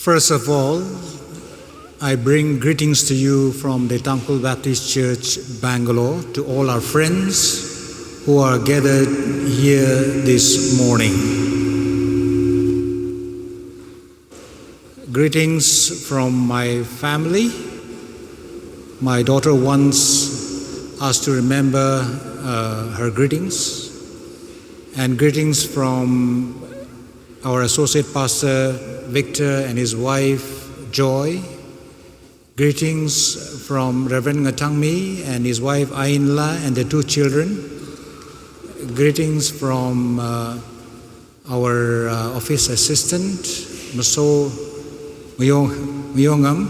First of all, I bring greetings to you from the Tangkul Baptist Church, Bangalore, to all our friends who are gathered here this morning. Greetings from my family. My daughter wants us to remember her greetings. And greetings from our associate pastor, Victor, and his wife, Joy. Greetings from Reverend Ngatangmi and his wife, Ainla, and their two children. Greetings from our office assistant, Maso Myongam,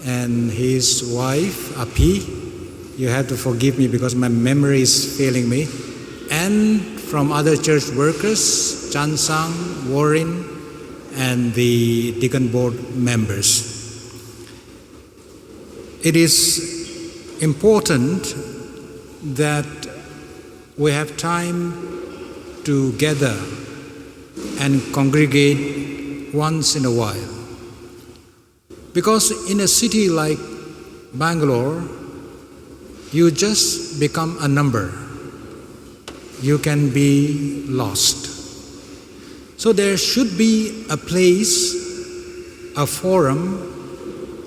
and his wife, Api. You have to forgive me because my memory is failing me. And from other church workers, Chan Sang, Warren, and the deacon board members. It is important that we have time to gather and congregate once in a while. Because in a city like Bangalore, you just become a number. You can be lost. So there should be a place, a forum,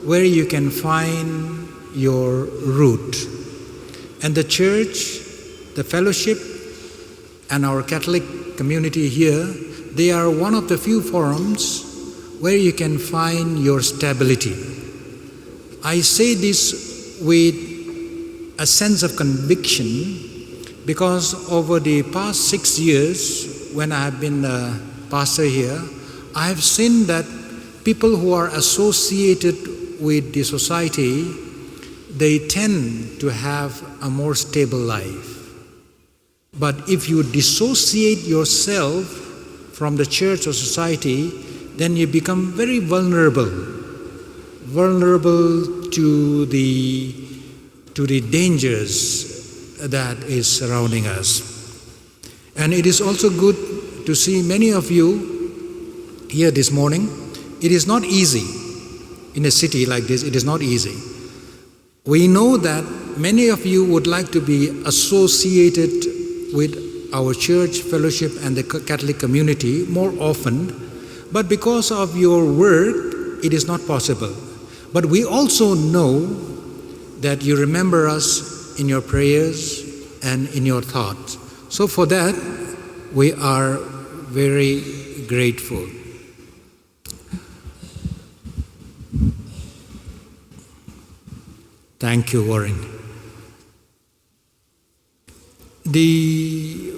where you can find your root. And the church, the fellowship, and our Catholic community here, they are one of the few forums where you can find your stability. I say this with a sense of conviction because over the past 6 years, when I have been a pastor here, I have seen that people who are associated with the society, they tend to have a more stable life. But if you dissociate yourself from the church or society, then you become very vulnerable to the dangers that is surrounding us. And it is also good to see many of you here this morning. It is not easy. In a city like this, it is not easy. We know that many of you would like to be associated with our church fellowship and the Catholic community more often, but because of your work, it is not possible. But we also know that you remember us in your prayers and in your thoughts. So for that, we are very grateful. Thank you, Warren. The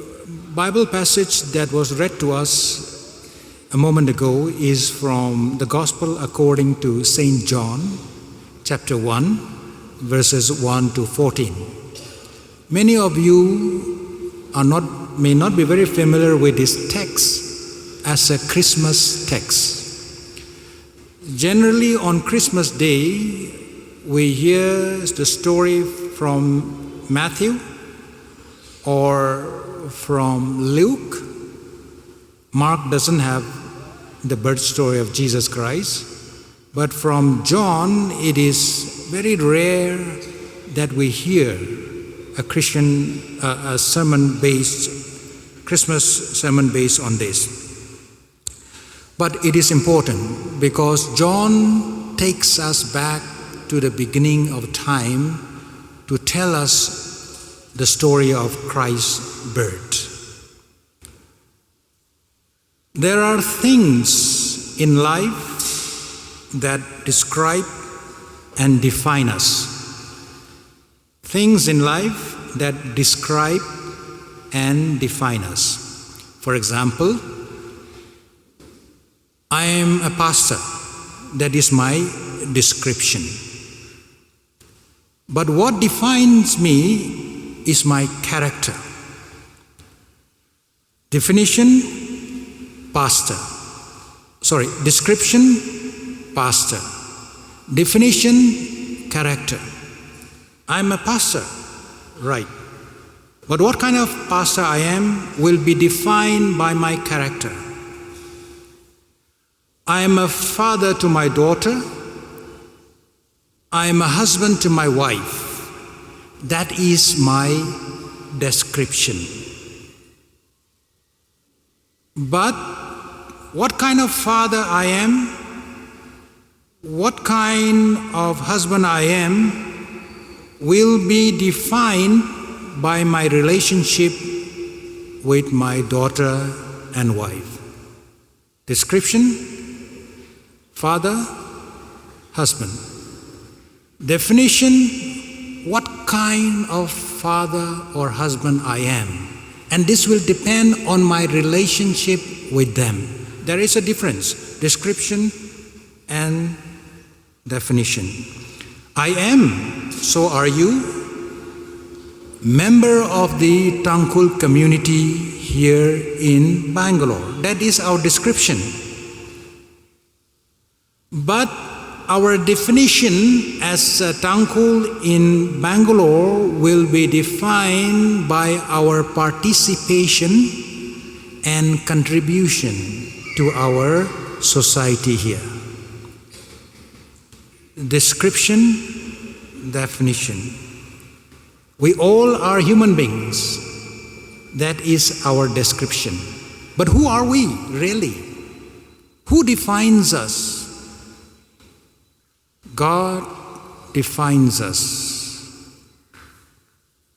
Bible passage that was read to us a moment ago is from the Gospel according to St. John, chapter 1, verses 1 to 14. Many of you may not be very familiar with this text as a Christmas text. Generally, on Christmas Day, we hear the story from Matthew or from Luke. Mark doesn't have the birth story of Jesus Christ, but from John, it is very rare that we hear a Christian Christmas sermon based on this. But it is important because John takes us back to the beginning of time to tell us the story of Christ's birth. There are things in life that describe and define us. Things in life that describe and define us. For example, I am a pastor. That is my description. But what defines me is my character. Description, pastor. Definition, character. I'm a pastor, right. But what kind of pastor I am will be defined by my character. I am a father to my daughter. I am a husband to my wife. That is my description. But what kind of father I am, what kind of husband I am, will be defined by my relationship with my daughter and wife. Description: father, husband. Definition: what kind of father or husband I am. And this will depend on my relationship with them. There is a difference, description and definition. I am, so are you, member of the Tangkhul community here in Bangalore. That is our description. But our definition as Tangkhul in Bangalore will be defined by our participation and contribution to our society here. Description, definition. We all are human beings. That is our description. But who are we really? Who defines us? God defines us.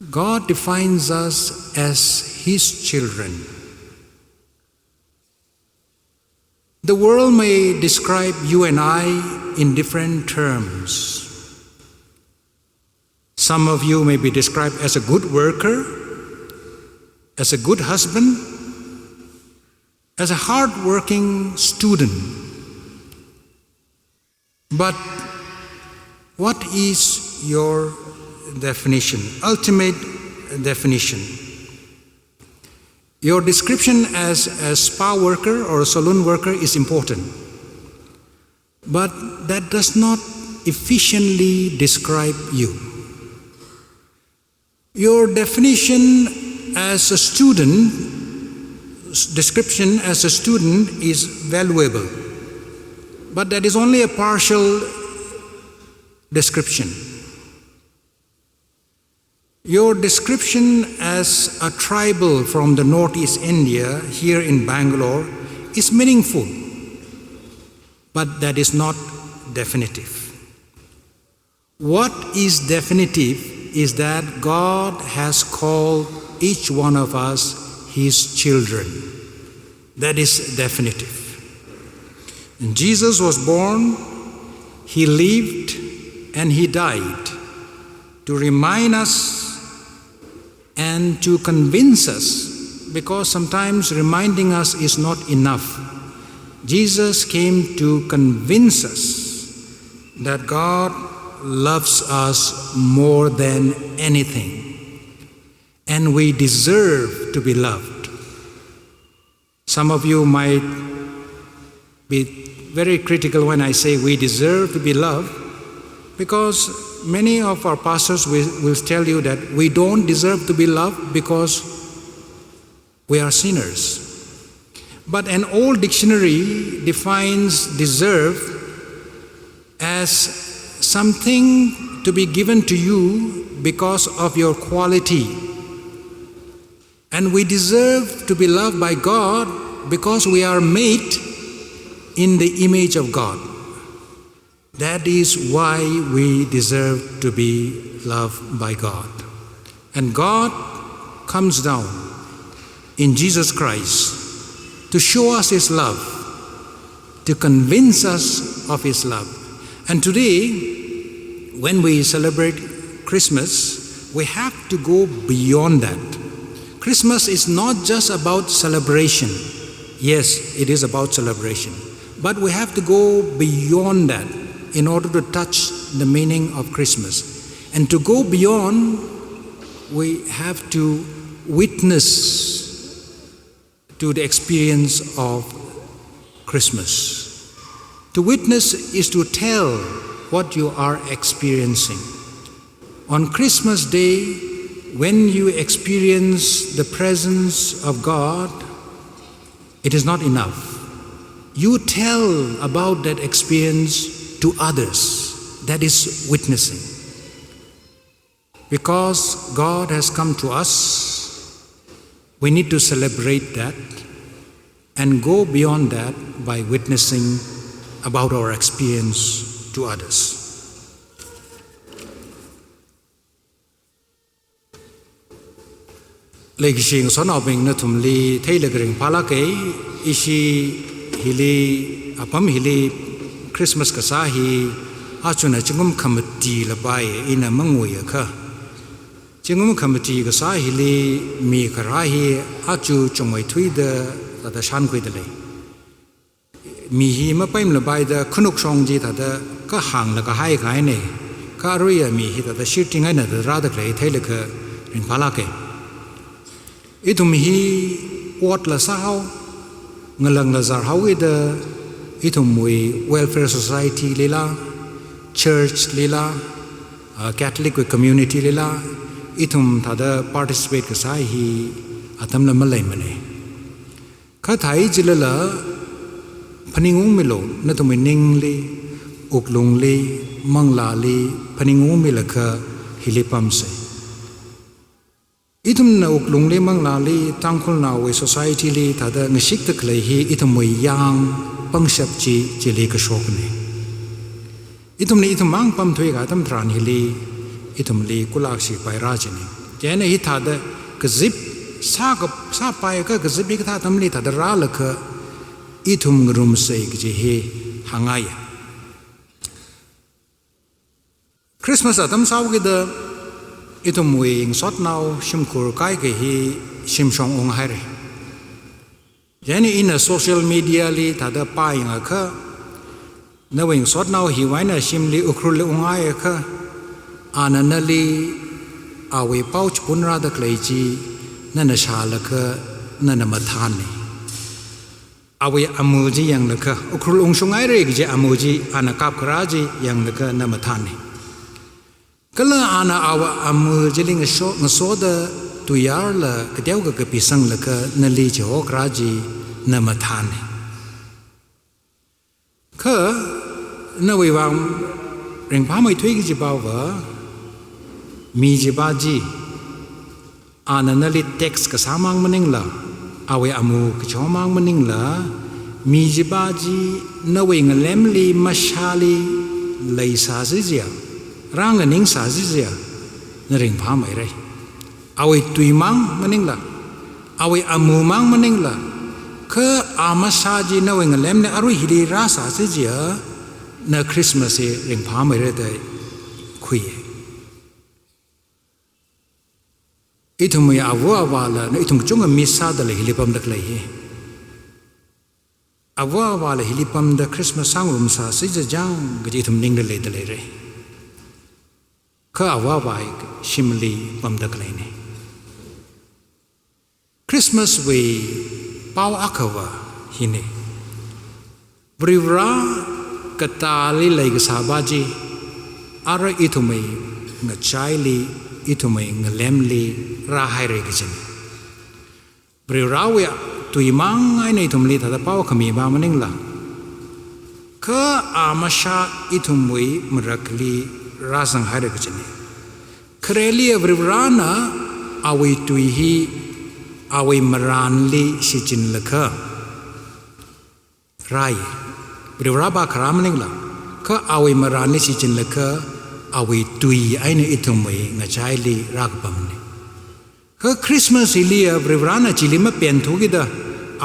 God defines us as His children. The world may describe you and I in different terms. Some of you may be described as a good worker, as a good husband, as a hard-working student. But what is your definition, ultimate definition? Your description as a spa worker or a saloon worker is important, but that does not efficiently describe you. Your definition as a student, description as a student is valuable, but that is only a partial description. Your description as a tribal from the Northeast India here in Bangalore is meaningful, but that is not definitive. What is definitive is that God has called each one of us His children. That is definitive. And Jesus was born, He lived, and He died to remind us and to convince us, because sometimes reminding us is not enough. Jesus came to convince us that God loves us more than anything, and we deserve to be loved. Some of you might be very critical when I say we deserve to be loved, because many of our pastors will tell you that we don't deserve to be loved because we are sinners. But an old dictionary defines deserve as something to be given to you because of your quality. And we deserve to be loved by God because we are made in the image of God. That is why we deserve to be loved by God. And God comes down in Jesus Christ to show us His love, to convince us of His love. And today, when we celebrate Christmas, we have to go beyond that. Christmas is not just about celebration. Yes, it is about celebration. But we have to go beyond that in order to touch the meaning of Christmas. And to go beyond, we have to witness to the experience of Christmas. To witness is to tell what you are experiencing. On Christmas Day, when you experience the presence of God, it is not enough. you tell about that experience to others. That is witnessing. Because God has come to us, we need to celebrate that and go beyond that by witnessing about our experience to others. Legishing son of being natumli tailoring palake ishi hili apam hili Christmas kasahi achuna chingum kamati labai ina manguya ka chingum kamati kasahi li mi karahi achu chungwai thui da shan kui dale mi hi ma paim labai da khunuk song ji da ka hang la ka hai kai ne ka ruya mi hi da shooting ai na da ra da klei thailaka ring palake itum hi wat la sao ngalang la zar hawi da itum mui welfare society lila church lila Catholic community lila itum thada participate ka sai hi atam la malai mane kha thai jilala phaningung milo na tum ning li uklung li mangla li phaningung milakha hilipam se itum na uklung li mangla li tangkhul na we society li thada ngishik tak lai hi itum mui yang pangshap chi chili ka shok ne itum ni itum mang pam thui ga tam thran hi li itum li kulak si pai raj ni jena hi thada kazip sa pai ka kazip bi ka tam li thada ra la kha itum ngrum sei ji he hangai Christmas atam saw gi da itum wing sot now shimkur kai ge hi shimshong ong hai re yani in a social media li thada pai nga kha na wing sot now hi waina shimli ukrul ong ai kha ananali awe pouch punra da kleji nana shala kha nana mathan ne awe amuji yang la kha ukrul ong shongai re ge amuji anakap khraji yang la kha na mathan ne kala ana awa amujiling so ngasoda tuyar la kdew ga pisang la ka nali jo kraji na mathan kha na we wang ring pa mai thui ji baw wa mi ji ba ji ana nali text ka samang maning la awe amu ka chomang maning la mi ji ba ji na we ngalem li mashali lai sa ji ya rang ning sa ji ya na ring pa mai rai awe tui mang maning la awe amu mang maning la kha amasa ji na we ngalem ne arui hiri ra sa ji ya na Christmas e ring pa mai re dai khui itum ya awa wala na itum chung mi sa da le hilipam dak lai he awa wala hilipam da Christmas sangum sa si ja jang gi itum ning da le re kha awa bai shimli pam dak lai ne Christmas we pau akawa hine brivra katali lai ga sabaji ara itumai nga chaili itumai nga lemli ra hai re ga jin brivra we tuimang ai nei tumli thada pau khami ba maning la kha amasha itumui mrakli razang hai re ga jin kreli brivrana awe tuihi awe maranli sichin lakha rai brivraba kharamaning la kha awe maranli sichin lakha awe tui aina itumai ngachaili rakpam ne kha Christmas ilia brivrana chilima pen thugida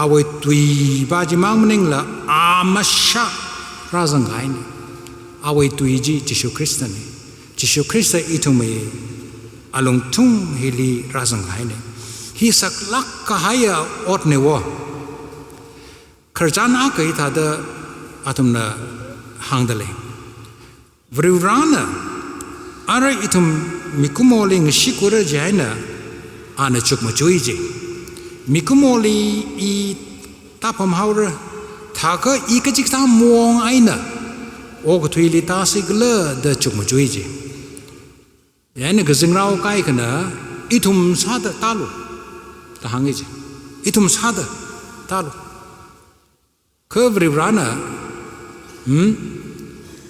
awe tui ba jimang maning la amasha razang hai ne awe tui ji Jishu Christa ne Jishu Christa itumai along tung hili razang hai ne hi sak lak ka haya ot ne wo kharjana kai tha da atumna hangdale vrivrana ara itum mikumoli ngshikura jaina ana chukma joije mikumoli I tapam haura thaka I ka jikta muang aina og thuili ta sigla da chukma joije yani gzingrao kai kana itum sada talu ta hangije itum sada talu ke vrivrana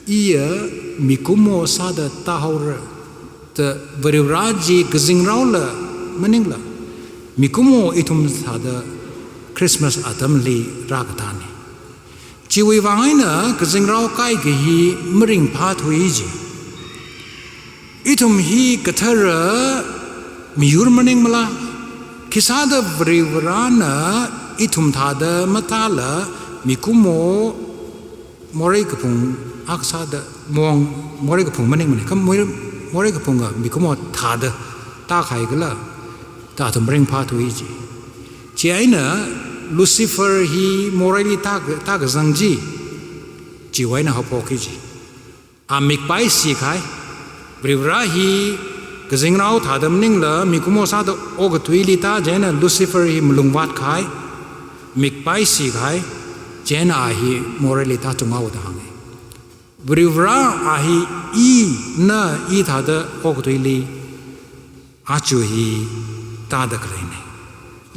ia mikumo sada tahor te vrivraji gzingraula maningla mikumo itum sada Christmas atamli ragatani chiwi wangaina gzingrau kai ge hi mring phathuiji itum hi kathara miyur maning mala kisada vrivrana itum thada matala mikumo morai kapung aksada mong morai kapung maning mane kam morai kapung ga mikumo thada ta khai gala ta tum bring phathuiji chi aina Lucifer hi morally ta ga zangji chi waina hopoki ji amik pai si khai vrivra hi gzingrau thadam ning la mikumo sa da og tuili ta jena Lucifer hi mulungwat khai mik pai si khai jena hi morally ta chungau da hange vrivra a hi I na I thada og tuili achu hi ta da kleine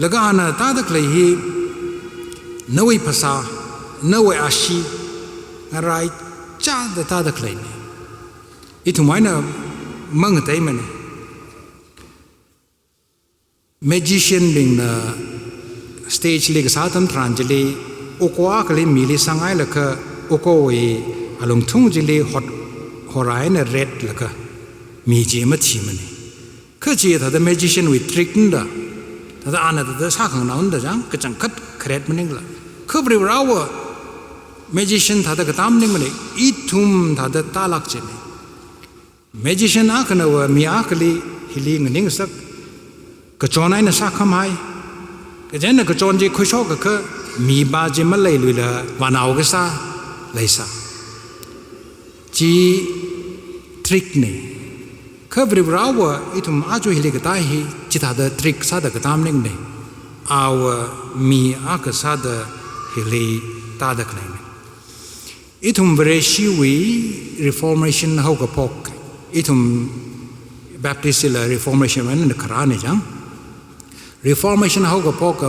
laga ana ta da klei hi nawai phasa nawai ashi ngarai cha da ta da kleine ithumai mang tai mane magician ling na stage lig satam tranjali okwa kali mili sangai laka okoi along thung jili hot horai na red laka mi je ma thi mane khaji da the magician with trick nda da ana da sa khang na unda jang ka chang khat khret maning la khabri rawa magician da ka tam ning mane I thum da ta lak che magician akana wa mi akali hiling ning sak ka chonai na sa khamai ka jen ka chon ji khusho ka mi ba ji ma lai lui la wanau ka sa lai sa ji trick ne khabri rawa itum aju hili ka tai hi chita da trick sa da ka tam ning ne awa mi aka sa da hili ta da klai itum vreshi wi reformation ho ka pok itum Baptist la reformation man na karane jang reformation ho ka pok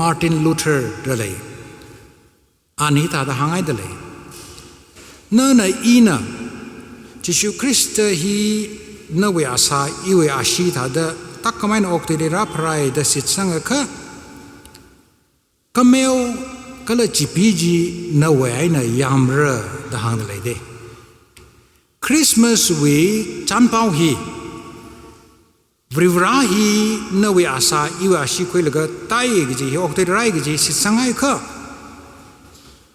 Martin Luther dalai ani ta da hangai dalai na ina Jesu Christ hi na we asa iwe ashi ta da takkamai na okte ra prai da sit sanga kha kameo kala chipiji na we aina yamra da hang dalai de Christmas we chanpau hi vrivra hi na we asa iwe ashi khoi laga tai gi ji okte rai gi ji sit sangai kha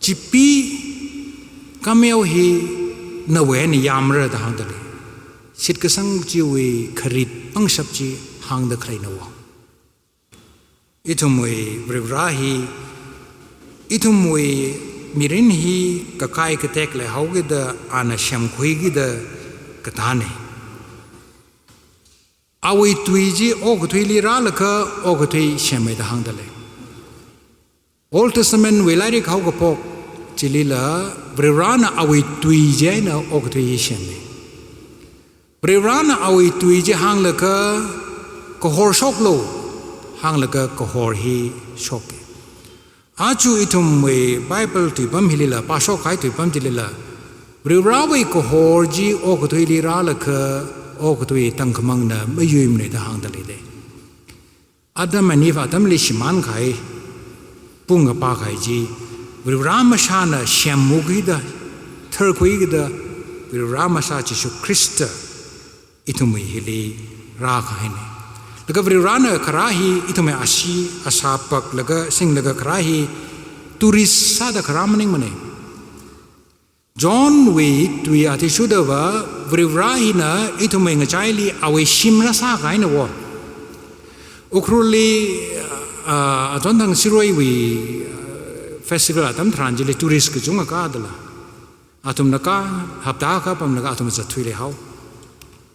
chipi kameo hi na we ni yamra da hang dalai sit ka sang ji we kharit ang sap ji hang da khlai na wa itum we vrivra hi itum we mirin hi ka kai ka tek le hau ge da ana sham khui gi da ka ta ne awi tui ji og thui li ra la ka og thui sham da hang da le Old Testament we lai ri khau ka pok chili la vrivra na awi tui je na og thui sham ne Prerana awi tui je hang la ka kohor shok lo hang la ka kohor hi shok achu itum we Bible tu pam hilila pa shok khai tu pam jilila prerawi kohor ji ok tui li ra la ka ok tui tang khamang na mayuim ne da hang da le de adam ani va tam li shiman khai pung pa khai ji prerama shana shamu gi da thar khui gi da prerama sa chi su Krista itumui hili ra khaine laga vrana kharahi itume ashi asapak laga sing laga kharahi tourist sa da kharamaning mane John we tui ati shudawa vrivrahi na itume ngachaili awe shimra sa kaina wo ukruli adondang siroi we festival atam tranjili tourist ke junga ka adala atum naka hapta ka pam naga atum zathui le hau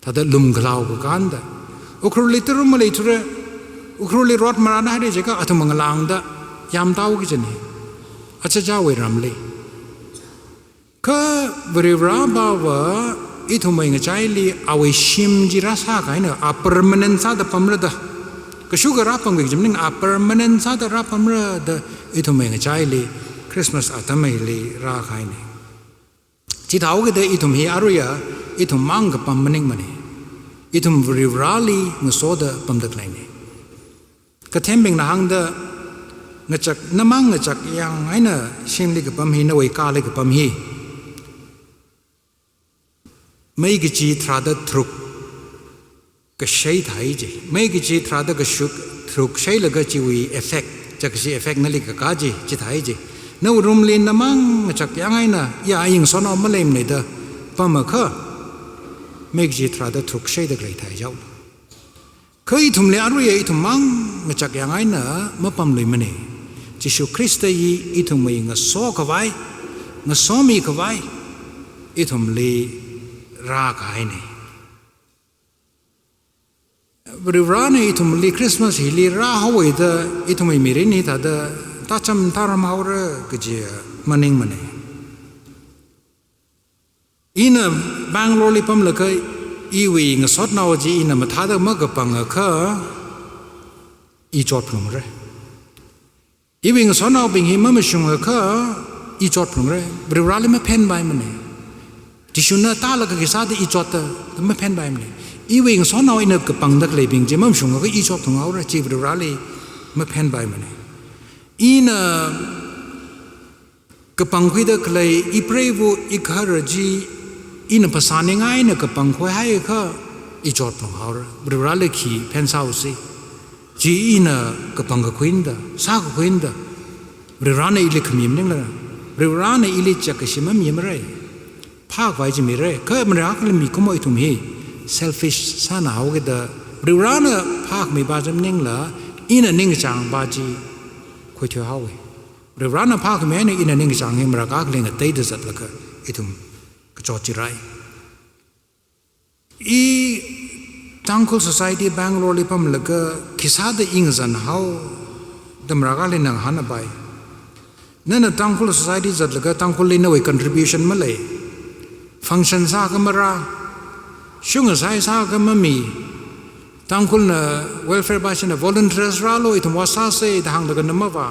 tada lum glau ka kanda ukruli turum le ture ukruli rot marana hare jeka atum ngalang da yam tau ki jani acha ja we ramle ka vrivra bawa ithumai ngachaili awe shim jira sa kaina a permanent sa da pamra da ka sugar rapang ge jimning a permanent sa da rapamra da ithumai ngachaili คริสต์มาสอาตมาฮิลีราคายเนี่ยจิตเอาก็ได้อิทุมฮีอารุยาอิทุมมังกับปั๊มมันเองมันเนี่ยอิทุมริวราลีงโซดาปั๊มดักไลเนี่ยก็เทมเบงนาฮังเดงจักน้ำมังงจักยังไงนะชิมลีกับปั๊มฮีนวยกาลีกับปั๊มฮีไม่กี่จีทราดทรุกก็ใช้ไทยจีไม่กี่จีทราดก็ชุกทรุกใช้แล้วก็จีวีเอฟเฟกต์จากจีเอฟเฟกต์นั่นลิกกาจีจีไทยจีนู่รุมลินน้ำมังจักยังไงนะอย่ายิงสนอมาเลยมันเด้อปั๊มก็ไม่กี่จีทราดทรุกใช้เด็กเลยไทยเจ้าเคยทุ่มเลยอรุยอีทุ่มมังจักยังไงนะมาปั๊มเลยมันเองจิชูคริสต์ยีอีทุ่มไม่งโซกไว้งโซมีกไว้อีทุ่มเลยราคายเนี่ยบริวารเนี่ยอีทุ่มลีคริสต์มาสฮิลีราฮาวเดออีทุ่มไม่มีเรื่องนี้แต่เดอตาจำตารามาวร์ก็จะมันเองมันเองอีน่ะบางโลลิพัมเลยก็อีวิ่งสดนาวจีอีน่ะมาท้าเดอมากปังก็อีจอดพลงเลยอีวิ่งสดนาวบิงหิมะไม่ชงก็อีจอดพลงเลยบริวารเลยไม่เพ่นใบมันเองที่ชุนน่ะตาละก็กิสาดอีจอดแต่ไม่เพ่นใบมันเลยอีวิ่งสอนเอาอินกับปังดักเลยบิงเจมั่มชงก็อีจอดพลงเอาละจีบริวารเลยไม่เพ่นใบมันเลยอีน่ะกับปังคุยดักเลยอีเปรย์วูอีคาร์จีอีน่ะภาษาเนี่ยง่ายน่ะกับปังคุยให้ก็อีจอดพลงเอาละบริวารเลยขี่เพ่นเศร้าสิจีอีน่ะกับปังก็คุยน่ะซาก็คุยน่ะบริวารเนี่ยอีเล็กขมิ้นนึงละบริวารเนี่ยอีเล็กจักรชิมะมีอะไรภาคไว้จะมีอะไรก็มันรักเลยมีขโมยทุ่มฮีselfish สานาเอาก็ได้บริวารเนี่ยภาคมีบาจำนิ่งละอินนิ่งจังบาจีคุยเที่ยวเอาบริวารเนี่ยภาคมีเนี่ยอินนิ่งจังเฮมรักเลยก็เตยเดือดละก็อิทุ่มก็จอดจีไรอีทังคุล society แบงก์โรลิพัมละก็คิดซาดอิงจันเฮาดมรักเลยนังหันไปนั่นน่ะทังคุล society จัดละก็ทังคุลเลยน่ะไว้ contribution มาเลยฟังก์ชันซาก็มาราช่วงสายซาก็มามีตั้งคุณน่ะ welfare บ้านฉันน่ะ volunteers ราโลอีทุ่มว่าซาเซ่ทางเด็กนั่นมาว่า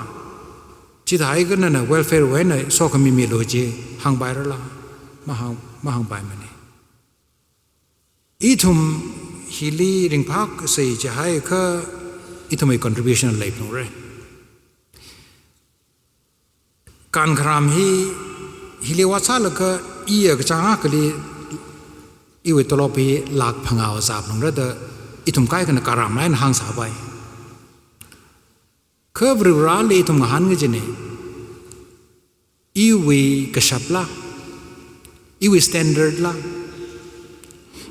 จิตหายกันน่ะ welfare ไว้น่ะโซก็มีโลจีหางใบละละมาหางใบมันนี่อีทุ่มฮิลีริงพักเสียจะให้ก็อีทุ่มไอ้ contribution อะไรพวกนี้การครามฮิลีว่าซาละก็อีกจังอ่ะก็เลยอีวิตลอปีหลักพังเอาสาบลงแล้วเดออีทุ่มใกล้กันการามไล่หางสาบไปเคบริวราลีทุ่มหันกันจีเนี่ยอีวิกษับละอีวิสแตนดาร์ดละ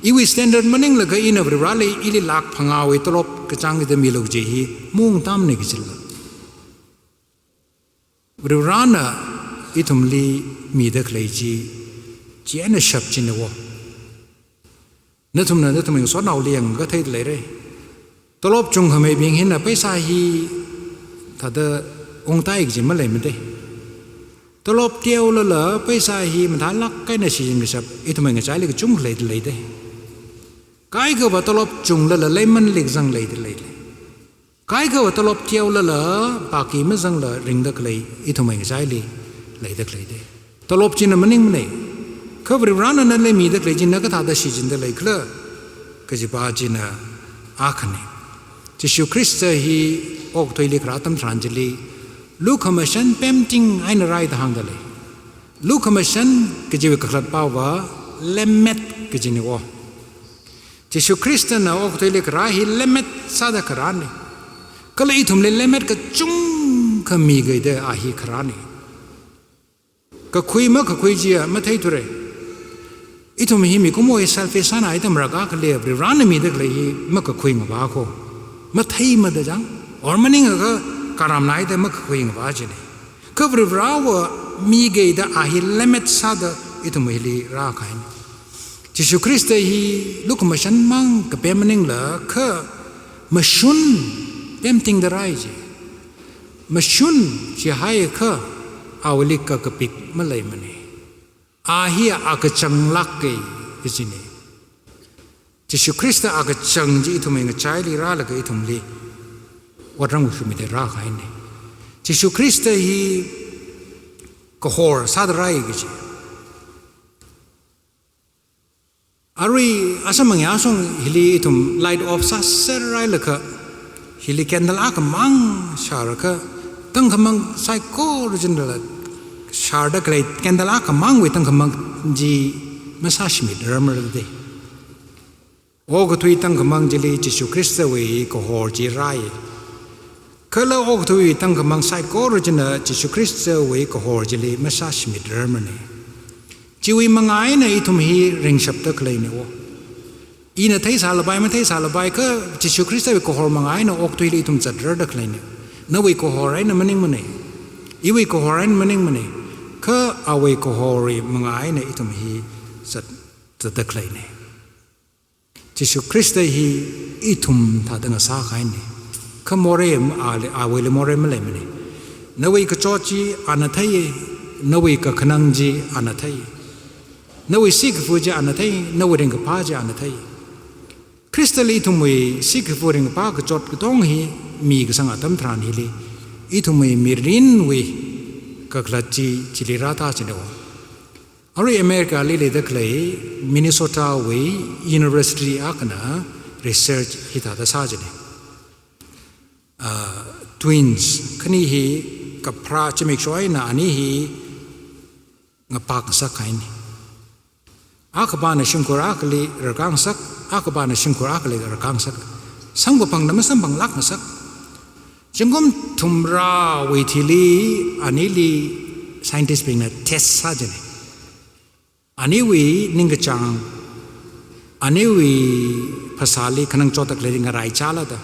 อีวิสแตนดาร์ดมันเองเลยก็อีนบริวราลีอีลิหลักพังเอาวิตลบกระจังกันจะมีลูกจีฮีมุ่งตามนี่กิจละบริวรานะอีทุ่มลีมีเด็กเลยจีเจ้าเนี่ยชับจีนวะนั่นทุ่มยังสอนเอาเลี้ยงก็เท่เลยตลบจงขมิบิงเห็นนะไปสาฮีถ้าเดองตาอีกจีมันเลยมันได้ตลบเที่ยวละเหรอไปสาฮีมันทานลักใกล้ในชีวิตชับอีทุ่มยังใช้เลยก็จุงเลยได้ใกล้ก็ว่าตลบจงละเหรอเลยมันเล็กจังเลยใกล้ก็ว่าตลบเที่ยวละเหรอปากีมันจังละริงดักเลยอีทุ่มยังใช้เลยดักเลยตลบจีนมันนิ่งมันเลยเขาบริวารนั้นเลยมีเด็กเลยจีนก็ท่าได้ชีจินเดเลยคล้ก็จะบ้าจีนอาคณีที่ชูคริสต์ฮีออกตัวเล็กราตัมทรานจิลีลูกขมชันเต็มจริงไอ้นรายทางเดเลยลูกขมชันก็จะวิกฤตป่าวว่าเลมเม็ดก็จะนี่วะที่ชูคริสต์น่ะออกตัวเล็กราฮีเลมเม็ดซาดครานีก็เลยทุ่มเลมเม็ดก็จุ้งขมีกเดอาฮีครานีก็คุยมาก็คุยจีมาเท่าตัวเลยอีทุ่มหิมีก็มวยเซลฟี่สานาไอ้ตั้มรักก็เลยบริวารนี่มีเด็กเลยมาก็คุยกับบ้าเขามาเที่ยวมาเดจังอ๋อมันนี่ก็การามนายแต่มาก็คุยกับบ้าจีนี่ก็บริวารว่ามีเกย์อาฮิเลเมตซาดอีทุ่มฮิลีรักให้ที่สุคริสต์ฮีลูกมาฉันมั่งก็เป็นมันนี่แหละก็มาชุนเป็นติงเดรายจีมาชุนที่ให้ก็เอาลิกก็ปิดมาเลยมันนี่อาเฮียอากจังลักเกยจีนี่ที่สุคริสต์อากจังจีทุ่มเองใช้ลีราลก็อีทุ่มลีวัดรังอุชุมิเดรักให้เนี่ยที่สุคริสต์ฮี ก็ฮอร์ซาดไรก็จีอารีอาสมังยาส่งฮิลีทุมไลท์ออฟซัสเซอร์ไรเลยค่ะฮิลีแคนเดลอากมังชาร์ค่ะตั้งขมังไซโคโรจินเดลชาร์ดก็เลยแคนเดลอากมังไว้ตั้งขมังจีไม่ซาชิมิดเริ่มเลยเดโอ้ก็ทุยตั้งขมังจีลีจิสุคริสต์ไว้ก็ฮอร์จีไรก็แล้วโอ้ก็ทุยตั้งขมังไซโคโรจินเดลจิสุคริสต์ไว้ก็ฮอร์จีลีไม่ซาชิมิดเริ่มเลยชีวิตมังไงเนี่ยอีทุมฮีเร่งฉับตะเคลยเนี่ยวอีน่ะที่สารบายไม่ที่สารบายก็จิสุคริสต์ไปโคฮอร์มังไงเนี่ยอกตุยลีทุมจัดระดับเคลยเนี่ยนั่งวิโคฮอร์ไอ้นั่นมันนิ่งมันเนี่ยอีวิโคฮอร์ไอ้มันนิ่งมันเนี่ยก็เอาวิโคฮอร์มังไงเนี่ยอีทุมฮีจัดตะเคลยเนี่ยจิสุคริสต์ฮีอีทุมท่าตั้งสาขาเนี่ยก็โมเรมอาวิเลโมเรมอะไรมันเนี่ยนั่งวิก็จอจีอานาทัยนั่งวิก็ขนังจีอานาทัยนวิสิกฟูจาอันนั้นนวิริงกป้าจาอันนั้นคริสต์ลีทุมวิสิกฟูริงกป้าก็จดก็ต้องฮีมีก็สังกัดตั้มทรานฮีลีอีทุมวิมีรินวิก็กลัดจีจิลิราตาจินเดวอริอเมริกาลีเลยตะเคลยมินนิโซตาวิ University อาคณะ research ฮิตาตาซาจินtwins ขณีฮีกับพระจมิกช่วยนะอันนี้ฮีงปากสักใครนี่อาคบานชิงกุรักลีระกังสักอาคบานชิงกุรักลีระกังสักสังกปังน้ำสังบังลักนสักจึงก็ทุมราวิธีลีอันนี้ลี scientist เป็นนะเทสซาจันอันนี้วินิงกจังอันนี้วิภาษาลีขนังโจตักเลยงไรชาละแต่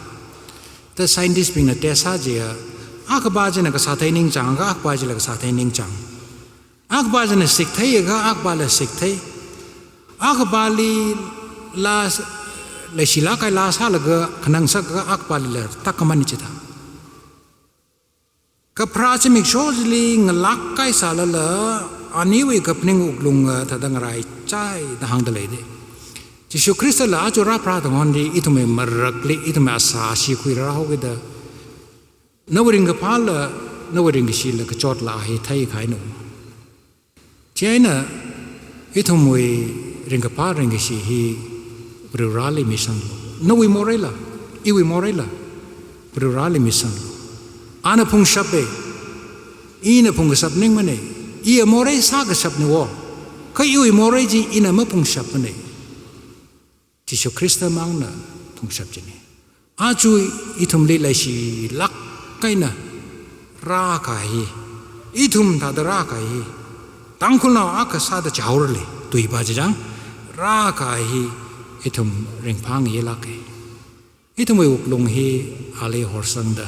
แต่ scientist เป็นนะเทสซาจีอาคบาจันก็สาธิตนิงจังก็อาคบาจันก็สาธิตนิงจังอาคบาจันสิกไทยก็อาคบาลสิกไทยอาคบาลีลาเลชิลาไกลาซาลกะขนังสักก็อาคบาลีเลตักมันนิจิตากับพระจมิกโชจลีงลักไกซาลละอันนี้วิกับนิงอุกลุงถ้าดังไรใจทางเดลัยเดจิสุคริสต์ละอาจุราพระตงอนดีอิทุเมมรักลีอิทุเมอาสาชีคุยราหูกเดนวริงกับพาลนวริงกับชีลกจอดลาให้ไทยขายหนูเจ้าน่ะอิทุมวยเรื่องกับป้าเรื่องกับชีฮีบริวารลิมิสังโนวิโมเรล่าอีวิโมเรล่าบริวารลิมิสังอานาพงศัพท์อีนาพงศัพท์นึงมันเองอีโมเรสากศัพท์นี่วะเขาอีวิโมเรจีอีนาไม่พงศัพท์มันเองจิสุคริสต์มังนะพงศัพท์จีนี่อาจุยอีทุมลีไลชีลักไกน่ะราคาฮีอีทุมทัดราคาฮีตั้งคุณเราอาคาซาดเจ้าเลยตุยบาจังราคาฮีอิทุมเริงพังเยลักอิทุมอุกลงฮีอาเลฮอร์สันดา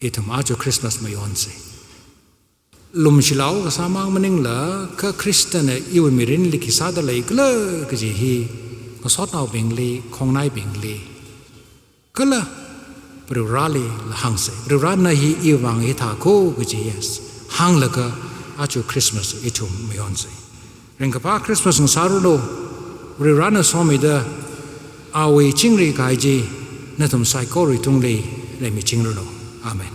อิทุมอาจูคริสต์มาสไม่ยอนสิลุมชิลาวก็สามังมันเองละก็คริสเตียนอีวิมิรินลิขิซาดเลยก็เลยก็จีฮีก็สอดเอาเบงลีของนายเบงลีก็ละปริวาลีละหังเสปริวานะฮีอีวังฮิตาโกก็จีเยสหังละก็อาจูคริสต์มาสอิทุมไม่ยอนสิเรื่องกับพระคริสต์มาสของซารุโดบริวารน่ะสมัยเดออาวิจิงรีกายจีนั่นทำไซโคริตุงลีเลยมีจิงรุโดอาเมน